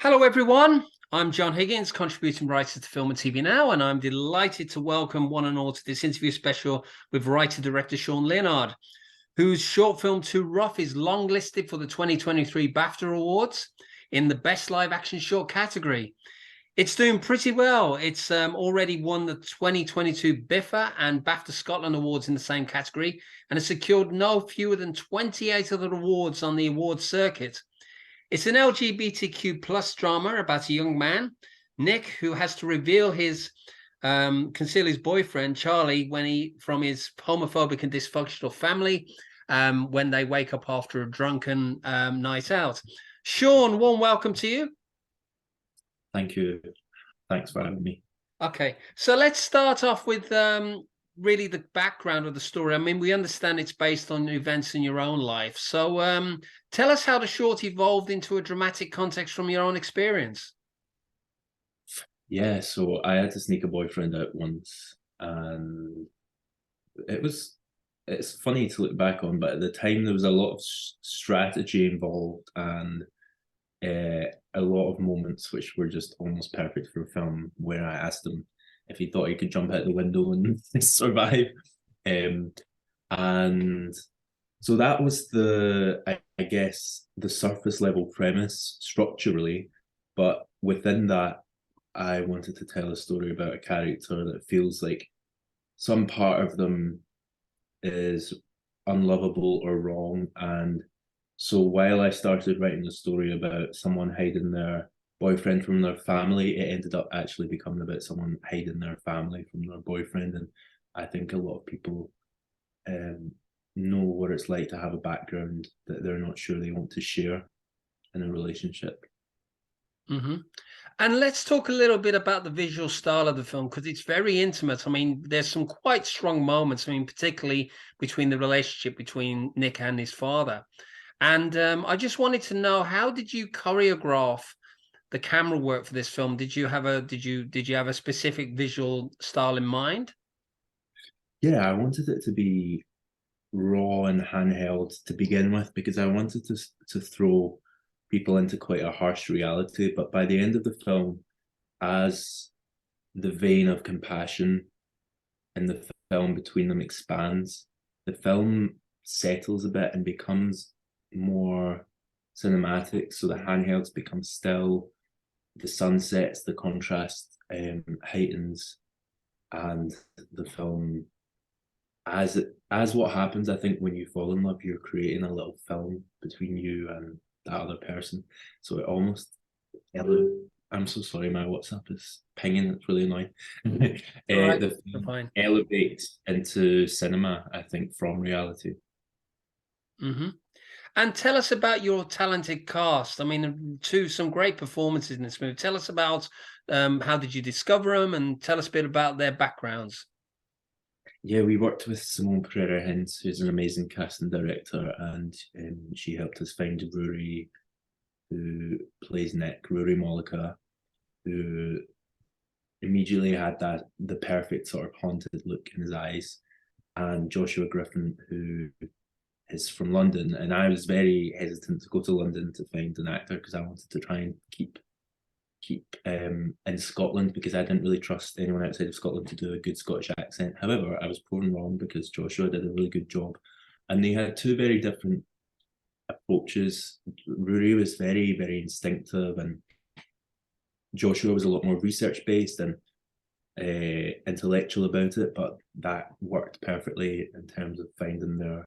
Hello, everyone. I'm John Higgins, contributing writer to Film and TV Now, and I'm delighted to welcome one and all to this interview special with writer-director Sean Lionadh, whose short film Too Rough is longlisted for the 2023 BAFTA Awards in the Best Live Action Short category. It's doing pretty well. It's already won the 2022 BIFA and BAFTA Scotland Awards in the same category, and has secured no fewer than 28 other awards on the awards circuit. It's an LGBTQ plus drama about a young man, Nick, who has to reveal conceal his boyfriend, Charlie, from his homophobic and dysfunctional family, when they wake up after a drunken night out. Sean, warm welcome to you. Thank you. Thanks for having me. Okay, so let's start off with really the background of the story. I mean, we understand it's based on events in your own life. So tell us how the short evolved into a dramatic context from your own experience. Yeah, so I had to sneak a boyfriend out once, and it's funny to look back on, but at the time there was a lot of strategy involved and a lot of moments which were just almost perfect for a film, where I asked him if he thought he could jump out the window and survive. And so that was I guess, the surface level premise structurally, but within that, I wanted to tell a story about a character that feels like some part of them is unlovable or wrong. And so while I started writing a story about someone hiding their boyfriend from their family, it ended up actually becoming about someone hiding their family from their boyfriend. And I think a lot of people know what it's like to have a background that they're not sure they want to share in a relationship. Mm-hmm. And let's talk a little bit about the visual style of the film, because it's very intimate. I mean, there's some quite strong moments, I mean, particularly between the relationship between Nick and his father. And I just wanted to know, how did you choreograph the camera work for this film? Did you have a specific visual style in mind? Yeah, I wanted it to be raw and handheld to begin with, because I wanted to throw people into quite a harsh reality. But by the end of the film, as the vein of compassion in the film between them expands, the film settles a bit and becomes more cinematic. So the handhelds become still, the sunsets, the contrast heightens, and the film, as what happens, I think, when you fall in love, you're creating a little film between you and that other person. So it almost, I'm so sorry, my WhatsApp is pinging, it's really annoying. Right, The film fine. elevates into cinema, I think, from reality. Mm-hmm. And tell us about your talented cast. I mean, some great performances in this movie. Tell us about how did you discover them, and tell us a bit about their backgrounds. Yeah, we worked with Simone Pereira Hintz, who's an amazing casting director, and she helped us find Rory, who plays Nick, Rory Mollica, who immediately had the perfect sort of haunted look in his eyes, and Joshua Griffin, who is from London. And I was very hesitant to go to London to find an actor, because I wanted to try and keep in Scotland, because I didn't really trust anyone outside of Scotland to do a good Scottish accent. However, I was proven wrong, because Joshua did a really good job, and they had two very different approaches. Rory was very, very instinctive, and Joshua was a lot more research based and intellectual about it, but that worked perfectly in terms of finding their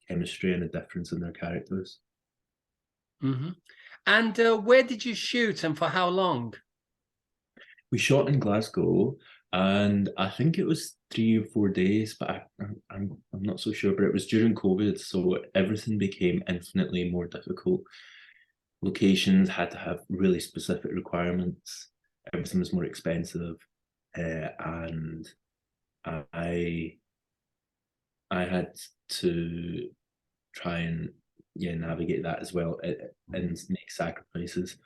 chemistry and a difference in their characters. Mm-hmm. And where did you shoot, and for how long? We shot in Glasgow, and I think it was 3 or 4 days, but I'm not so sure. But it was during COVID, so everything became infinitely more difficult. Locations had to have really specific requirements. Everything was more expensive, and I I had to try and, yeah, navigate that as well, and make sacrifices.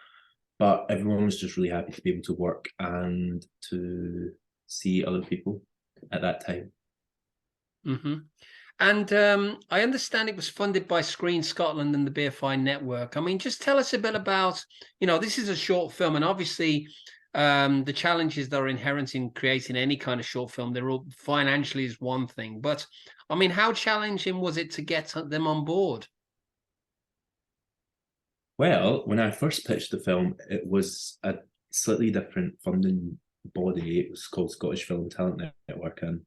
But everyone was just really happy to be able to work and to see other people at that time. Mm-hmm. And I understand it was funded by Screen Scotland and the BFI network. I mean, just tell us a bit about, this is a short film, and obviously the challenges that are inherent in creating any kind of short film, they're all financially is one thing. But I mean, how challenging was it to get them on board? Well, when I first pitched the film, it was a slightly different funding body. It was called Scottish Film Talent Network and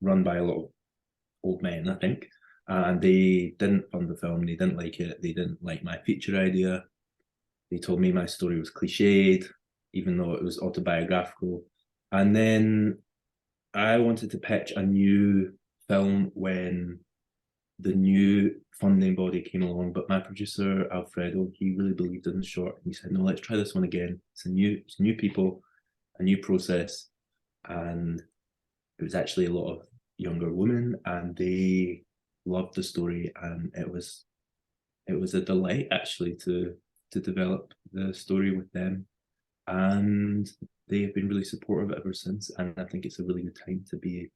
run by a lot of old men, I think. And they didn't fund the film. They didn't like it. They didn't like my feature idea. They told me my story was cliched, even though it was autobiographical. And then I wanted to pitch a new film when the new funding body came along, but my producer Alfredo, he really believed in the short. He said, "No, let's try this one again. It's new people, a new process." And it was actually a lot of younger women, and they loved the story, and it was a delight actually to develop the story with them, and they have been really supportive ever since. And I think it's a really good time to be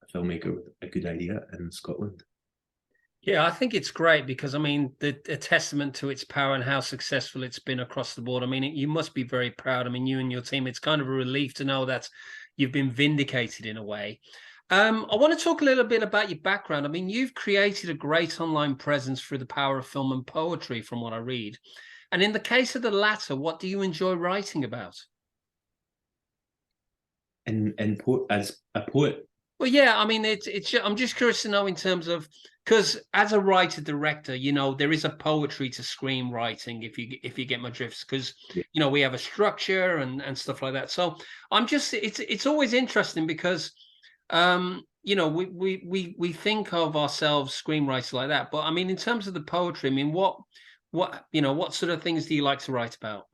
a filmmaker with a good idea in Scotland. Yeah, I think it's great because, I mean, a testament to its power and how successful it's been across the board. I mean, you must be very proud. I mean, you and your team, it's kind of a relief to know that you've been vindicated in a way. I want to talk a little bit about your background. I mean, you've created a great online presence through the power of film and poetry, from what I read. And in the case of the latter, what do you enjoy writing about? As a poet, Well, yeah, I mean, I'm just curious to know in terms of, because as a writer director, there is a poetry to screenwriting, if you get my drifts, because yeah. we have a structure and stuff like that. So it's always interesting because we think of ourselves screenwriters like that, but I mean, in terms of the poetry, I mean, what sort of things do you like to write about?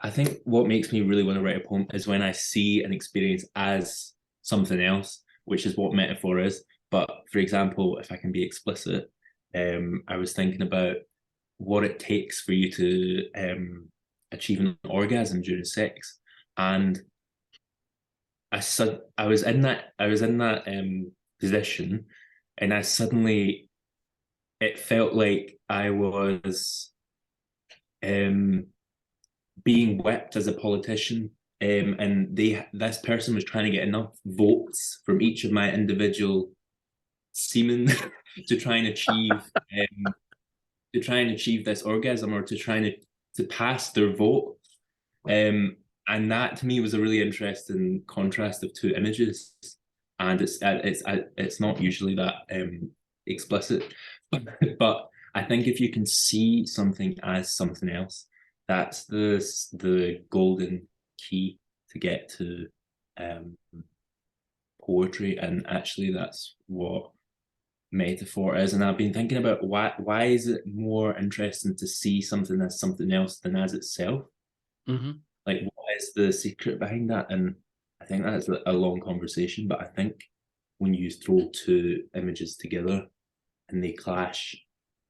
I think what makes me really want to write a poem is when I see an experience as something else, which is what metaphor is. But for example, if I can be explicit, I was thinking about what it takes for you to achieve an orgasm during sex, and I was in that position, and I suddenly it felt like I was um being whipped as a politician, and this person was trying to get enough votes from each of my individual semen to try and achieve this orgasm, or to to pass their vote. And that to me was a really interesting contrast of two images, and it's not usually that explicit, but I think if you can see something as something else, that's the golden key to get to um, poetry, and actually that's what metaphor is. And I've been thinking about why is it more interesting to see something as something else than as itself? Mm-hmm. Like, what is the secret behind that? And I think that's a long conversation, but I think when you throw two images together and they clash,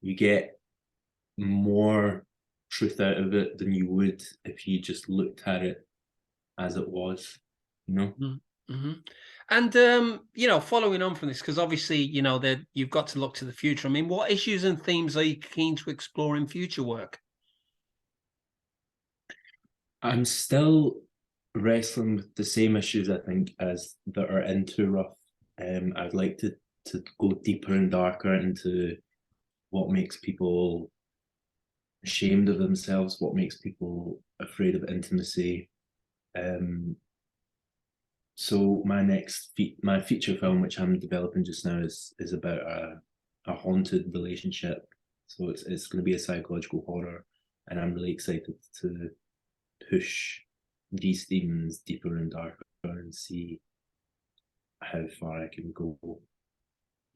you get more truth out of it than you would if you just looked at it as it was, you know? Mm-hmm. And following on from this, because obviously, that you've got to look to the future. I mean, what issues and themes are you keen to explore in future work? I'm still wrestling with the same issues, I think, as that are in Too Rough. I'd like to go deeper and darker into what makes people ashamed of themselves, what makes people afraid of intimacy. Um, so my feature film, which I'm developing just now, is about a haunted relationship. So it's going to be a psychological horror, and I'm really excited to push these themes deeper and darker and see how far I can go.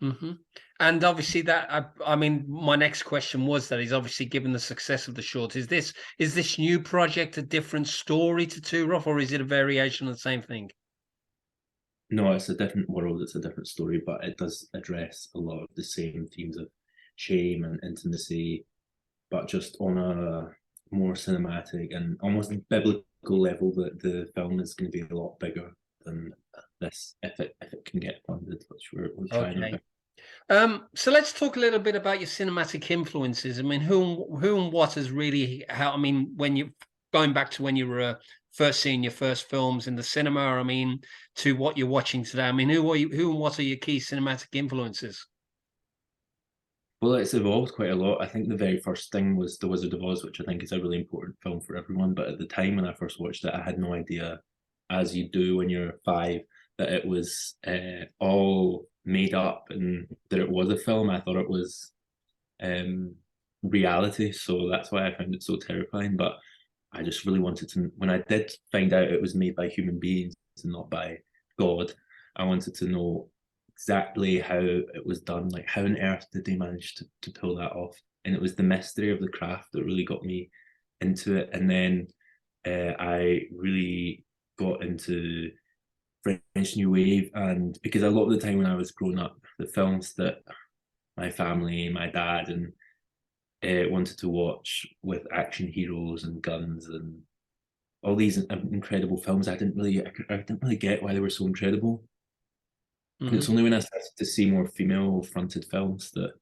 Mm-hmm. And obviously, I mean, my next question was that is obviously, given the success of the short, is this new project a different story to Too Rough, or is it a variation of the same thing? No, it's a different world, it's a different story, but it does address a lot of the same themes of shame and intimacy, but just on a more cinematic and almost biblical level. That the film is going to be a lot bigger than this if it can get funded, which we're trying Okay. about. So let's talk a little bit about your cinematic influences. I mean, who and what has really how? I mean, when you going back to when you were first seeing your first films in the cinema, I mean, to what you're watching today. I mean, who and what are your key cinematic influences? Well, it's evolved quite a lot. I think the very first thing was The Wizard of Oz, which I think is a really important film for everyone. But at the time when I first watched it, I had no idea, as you do when you're 5, that it was all made up and that it was a film. I thought it was reality, so that's why I found it so terrifying. But I just really wanted to, when I did find out it was made by human beings and not by God, I wanted to know exactly how it was done. Like, how on earth did they manage to pull that off? And it was the mystery of the craft that really got me into it. And then I really got into French New Wave, and because a lot of the time when I was growing up, the films that my family, my dad, and wanted to watch with action heroes and guns and all these incredible films, I didn't really get why they were so incredible. And it's only when I started to see more female fronted films that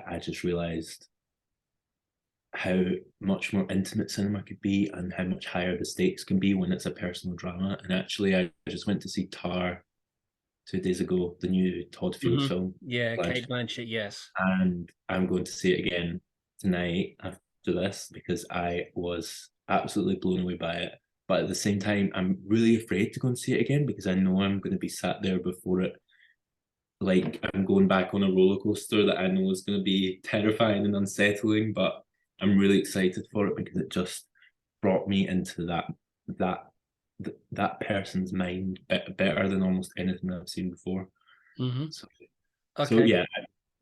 I just realized how much more intimate cinema could be and how much higher the stakes can be when it's a personal drama. And actually, I just went to see Tar 2 days ago, the new Todd Field film. Yeah, Kate Blanchett, yes. And I'm going to see it again tonight after this because I was absolutely blown away by it. But at the same time, I'm really afraid to go and see it again because I know I'm going to be sat there before it. Like, I'm going back on a roller coaster that I know is going to be terrifying and unsettling, but I'm really excited for it because it just brought me into that person's mind better than almost anything I've seen before. So, Okay.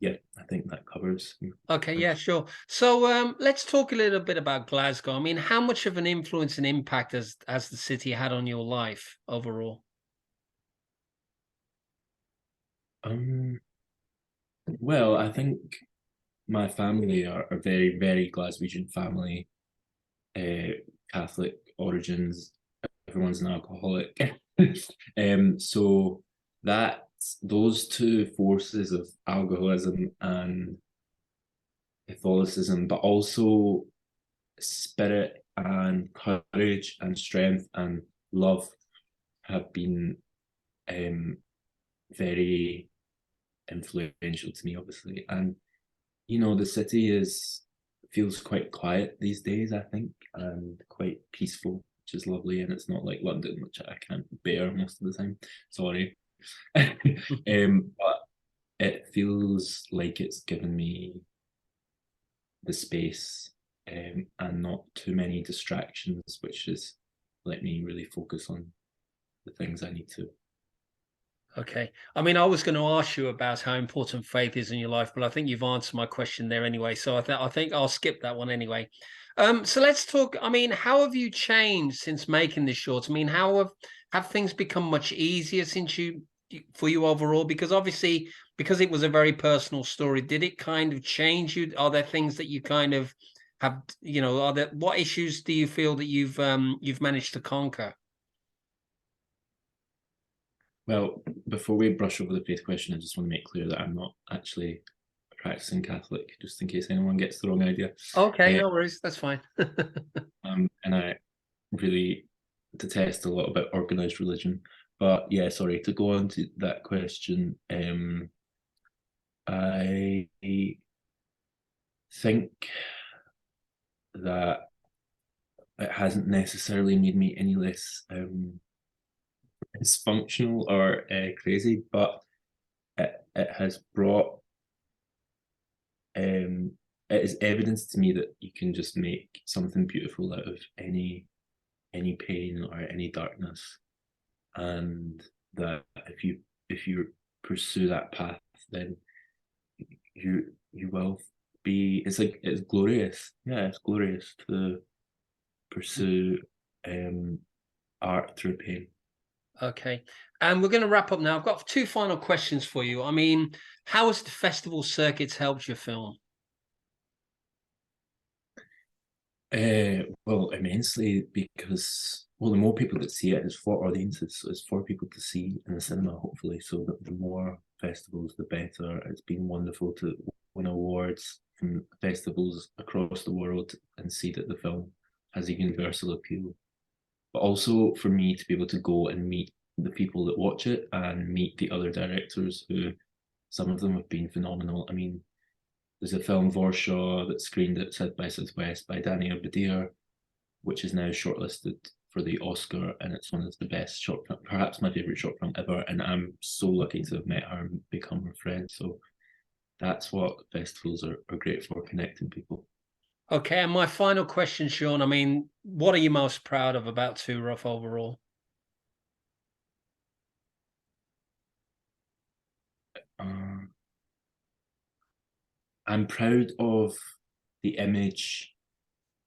yeah, I think that covers. Okay, yeah, sure. So let's talk a little bit about Glasgow. I mean, how much of an influence and impact has the city had on your life overall? Well, I think my family are a very, very Glaswegian family, Catholic origins. Everyone's an alcoholic. So that those two forces of alcoholism and Catholicism, but also spirit and courage and strength and love have been very influential to me, obviously. And the city feels quite quiet these days, I think, and quite peaceful, which is lovely. And it's not like London, which I can't bear most of the time. Sorry. But it feels like it's given me the space and not too many distractions, which has let me really focus on the things I need to. Okay. I mean, I was going to ask you about how important faith is in your life, but I think you've answered my question there anyway. So I think I'll skip that one anyway. So let's talk. I mean, how have you changed since making this short? I mean, how have things become much easier since for you overall? Because obviously, because it was a very personal story, did it kind of change you? Are there things that you kind of have, what issues do you feel that you've managed to conquer? Well, before we brush over the faith question, I just want to make clear that I'm not actually a practicing Catholic, just in case anyone gets the wrong idea. Okay, no worries. That's fine. And I really detest a lot about organized religion. But yeah, sorry, to go on to that question, I think that it hasn't necessarily made me any less dysfunctional or crazy, but it has brought it is evidence to me that you can just make something beautiful out of any pain or any darkness, and that if you pursue that path, then you will be. It's glorious. Yeah, it's glorious to pursue art through pain. Okay. And we're going to wrap up now. I've got two final questions for you. I mean, how has the festival circuits helped your film? Well, immensely, because well, the more people that see it, it's for audiences. It's for people to see in the cinema, hopefully. So the more festivals, the better. It's been wonderful to win awards from festivals across the world and see that the film has a universal appeal. But also for me to be able to go and meet the people that watch it and meet the other directors who, some of them have been phenomenal. I mean, there's a film Vorshaw that screened at South by Southwest by Danny Abadir, which is now shortlisted for the Oscar, and it's one of the best short film, perhaps my favorite short film ever. And I'm so lucky to have met her and become her friend. So that's what festivals are great for, connecting people. Okay, and my final question, Sean. I mean, what are you most proud of about Too Rough overall? Uh, I'm proud of the image.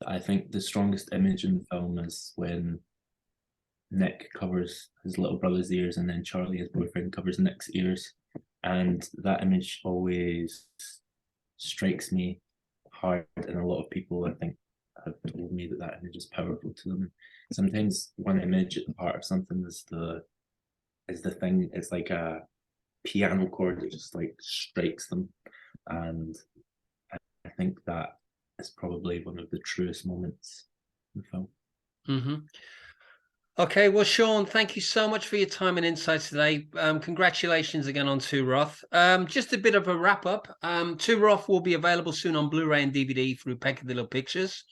I think the strongest image in the film is when Nick covers his little brother's ears, and then Charlie, his boyfriend, covers Nick's ears. And that image always strikes me hard. And a lot of people, I think, have told me that that image is powerful to them. Sometimes one image at the heart of something is the thing. It's like a piano chord that just like strikes them. And I think that is probably one of the truest moments in the film. Mm-hmm. Okay, well, Sean, thank you so much for your time and insights today. Congratulations again on Too Rough. Just a bit of a wrap up. Too Rough will be available soon on Blu-ray and DVD through Peccadillo Pictures,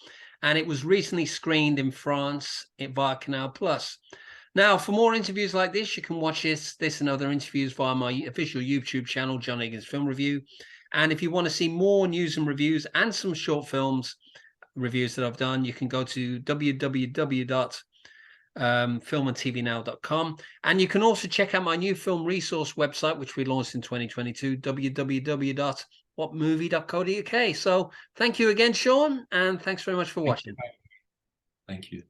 and it was recently screened in France via Canal Plus. Now, for more interviews like this, you can watch this and other interviews via my official YouTube channel, John Higgins Film Review. And if you want to see more news and reviews and some short films reviews that I've done, you can go to www.filmandtvnow.com, and you can also check out my new film resource website, which we launched in 2022, www.whatmovie.co.uk. So thank you again, Sean, and thanks very much for watching. Thank you.